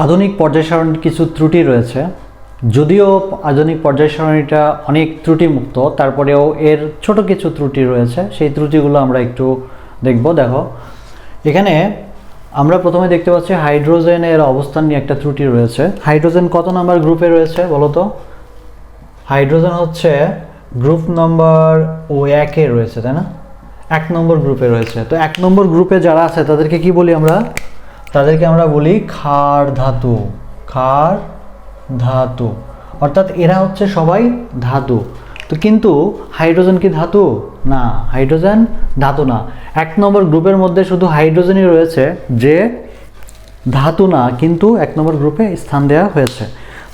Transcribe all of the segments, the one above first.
আধুনিক পর্যায় সারণীর কিছু ত্রুটি রয়েছে। যদিও আধুনিক পর্যায় সারণীটা অনেক ত্রুটিমুক্ত, তারপরেও এর ছোট কিছু ত্রুটি রয়েছে। সেই ত্রুটিগুলো আমরা একটু দেখব। দেখো, এখানে আমরা প্রথমে দেখতে পাচ্ছি হাইড্রোজেনের অবস্থান নিয়ে একটা ত্রুটি রয়েছে। হাইড্রোজেন কত নাম্বার গ্রুপে রয়েছে বলো তো? হাইড্রোজেন হচ্ছে গ্রুপ নম্বর একে রয়েছে, তাই না? 1 নম্বর গ্রুপে রয়েছে। তো 1 নম্বর গ্রুপে যারা আছে তাদেরকে কি বলি আমরা? তাদেরকে আমরা বলি ক্ষার ধাতু। ক্ষার ধাতু, অর্থাৎ এরা হচ্ছে সবাই ধাতু। তো কিন্তু হাইড্রোজেন কি ধাতু? না, হাইড্রোজেন ধাতু না। 1 নম্বর গ্রুপের মধ্যে শুধু হাইড্রোজেনই রয়েছে যে ধাতু না, কিন্তু 1 নম্বর গ্রুপে স্থান দেওয়া হয়েছে।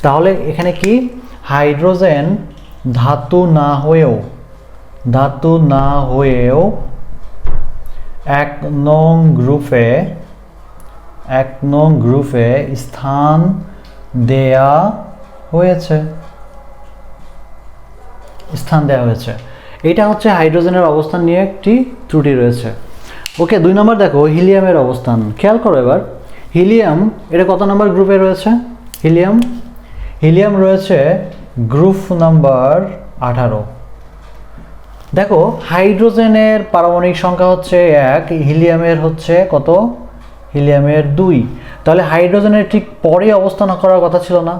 তাহলে এখানে কি হাইড্রোজেন ধাতু না হয়েও 1 নং গ্রুপে স্থান দেয়া হয়েছে। এটা হচ্ছে হাইড্রোজেনের অবস্থান নিয়ে একটি ত্রুটি রয়েছে। ওকে, 2 নম্বর দেখো হিলিয়ামের অবস্থান। খেয়াল করো এবার, হিলিয়াম এটা কত নম্বর গ্রুপে রয়েছে? হিলিয়াম রয়েছে গ্রুপ নাম্বার 18। দেখো, হাইড্রোজেনের পারমাণবিক সংখ্যা হচ্ছে 1, হিলিয়ামের হচ্ছে কত? হিলিয়ামের 2। তাহলে হাইড্রোজেনের ঠিক পরে অবস্থান করার কথা ছিল না?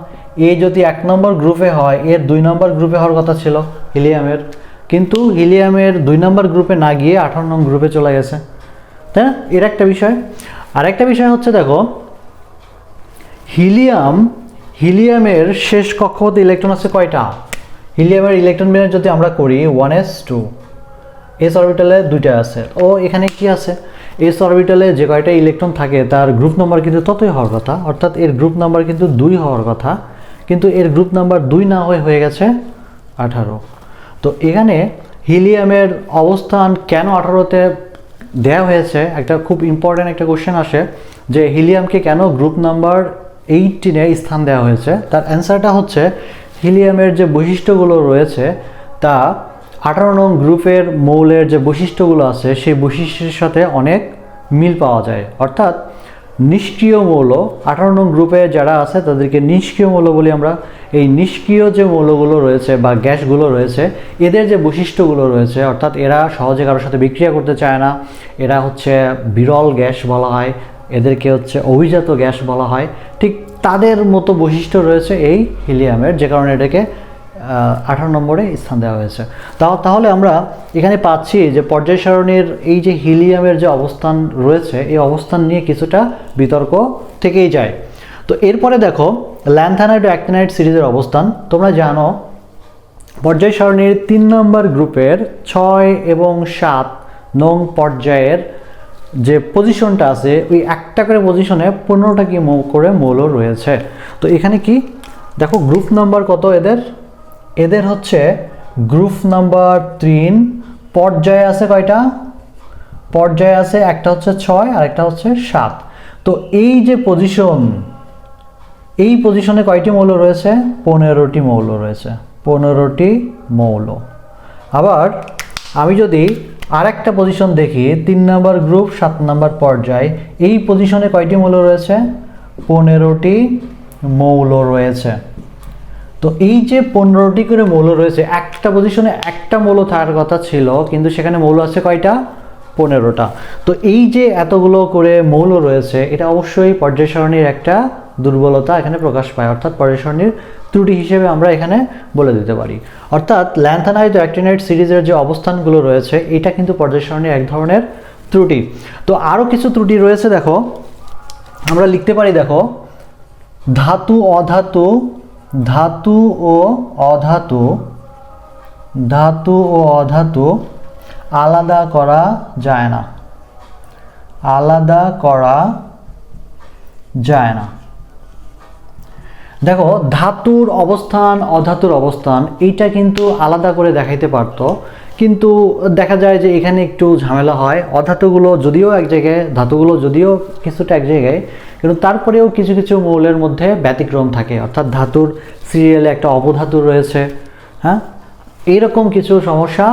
এ যদি 1 নম্বর গ্রুপে হয়, এর 2 নম্বর গ্রুপে হওয়ার কথা ছিল হিলিয়ামের, কিন্তু হিলিয়ামের 2 নম্বর গ্রুপে না গিয়ে 18 নং গ্রুপে চলে গেছে, তাই না? এর একটা বিষয়। আর একটা বিষয় হচ্ছে দেখো, হিলিয়ামের শেষ কক্ষপথে ইলেকট্রন আছে কয়টা? হিলিয়ামের ইলেকট্রন বিন্যাস যদি আমরা করি 1s2, এস অরবিটালে 2টা আছে। ও এখানে কি আছে? এস অরবিটালে যে কয়টা ইলেকট্রন থাকে তার গ্রুপ নাম্বার কিন্তু ততই হওয়ার কথা, অর্থাৎ এর গ্রুপ নাম্বার কিন্তু 2 হওয়ার কথা, কিন্তু এর গ্রুপ নাম্বার 2 না হয়ে গেছে 18। তো এখানে হিলিয়ামের অবস্থান কেন 18তে দেওয়া হয়েছে? একটা খুব ইম্পর্ট্যান্ট একটা কোশ্চেন আসে যে হিলিয়ামকে কেন গ্রুপ নাম্বার 18-এ স্থান দেওয়া হয়েছে। তার অ্যান্সারটা হচ্ছে হিলিয়ামের যে বৈশিষ্ট্যগুলো রয়েছে তা 18 নং গ্রুপের মৌলের যে বৈশিষ্ট্যগুলো আছে সেই বৈশিষ্ট্যের সাথে অনেক মিল পাওয়া যায়। অর্থাৎ নিষ্ক্রিয় মৌল 18 নং গ্রুপে যারা আছে তাদেরকে নিষ্ক্রিয় মৌল বলি আমরা। এই নিষ্ক্রিয় যে মৌলগুলো রয়েছে বা গ্যাসগুলো রয়েছে, এদের যে বৈশিষ্ট্যগুলো রয়েছে, অর্থাৎ এরা সহজে কারোর সাথে বিক্রিয়া করতে চায় না, এরা হচ্ছে বিরল গ্যাস বলা হয়, এদেরকে হচ্ছে অভিজাত গ্যাস বলা হয়, ঠিক তাদের মতো বৈশিষ্ট্য রয়েছে এই হিলিয়ামের, যে কারণে এটাকে 18 নম্বরে স্থান দেওয়া হয়েছে। তাহলে আমরা এখানে পাচ্ছি যে পর্যায় সারণীর এই যে হিলিয়ামের যে অবস্থান রয়েছে, এই অবস্থান নিয়ে কিছুটা বিতর্ক থেকেই যায়। তো এরপরে দেখো ল্যান্থানাইট ও অ্যাক্টিনাইট সিরিজের অবস্থান। তোমরা জানো পর্যায় সারণীর 3 নম্বর গ্রুপের 6 এবং 7 নং পর্যায়ের যে পজিশনটা আছে, ওই একটা করে পজিশনে 15টা কি করে মৌল রয়েছে। তো এখানে কি দেখো গ্রুপ নাম্বার কত এদের হচ্ছে গ্রুপ নাম্বার 3। পর্যায়ে আছে কয়টা? পর্যায়ে আছে একটা হচ্ছে 6 আর একটা হচ্ছে 7। তো এই যে পজিশন, এই পজিশনে কয়টি মৌল রয়েছে? 15টি মৌল রয়েছে, 15টি মৌল। আবার আমি যদি আরেকটা পজিশন দেখি, 3 নম্বর গ্রুপ 7 নম্বর পর্যায়, এই পজিশনে কয়টি মৌল রয়েছে? 15টি মৌল রয়েছে। তো এই যে 15টি করে মৌল রয়েছে, একটা পজিশনে একটা মৌল থাকার কথা ছিল, কিন্তু সেখানে মৌল আছে কয়টা? 15টা। তো এই যে এতগুলো করে মৌল রয়েছে, এটা অবশ্যই পর্যায় সারণীর একটা দুর্বলতা এখানে প্রকাশ পায়, অর্থাৎ পর্যায় সারণীর ত্রুটি হিসেবে আমরা এখানে বলে দিতে পারি। অর্থাৎ ল্যান্থানাইট ও অ্যাক্টিনাইট সিরিজের যে অবস্থানগুলো রয়েছে, এটা কিন্তু পর্যায় সারণীর এক ধরনের ত্রুটি। তো আরও কিছু ত্রুটি রয়েছে, দেখো আমরা লিখতে পারি। দেখো ধাতু অধাতু, ধাতু ও অধাতু আলাদা করা যায় না, দেখো ধাতুর অবস্থান অধাতুর অবস্থান এইটা কিন্তু আলাদা করে দেখাইতে পারতো, কিন্তু দেখা যায় যে এখানে একটু ঝামেলা হয়। অধাতুগুলো যদিও এক জায়গায়, ধাতুগুলো যদিও কিছুটা এক জায়গায়, কিন্তু তারপরেও কিছু কিছু মৌলের মধ্যে ব্যতিক্রম থাকে, অর্থাৎ ধাতুর সিরিয়ালে একটা অপধাতু রয়েছে, হ্যাঁ, এইরকম কিছু সমস্যা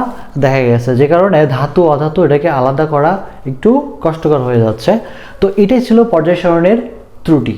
দেখা গেছে, যে কারণে ধাতু অধাতু এটাকে আলাদা করা একটু কষ্টকর হয়ে যাচ্ছে। তো এটাই ছিল পর্যায় সারণীর ত্রুটি।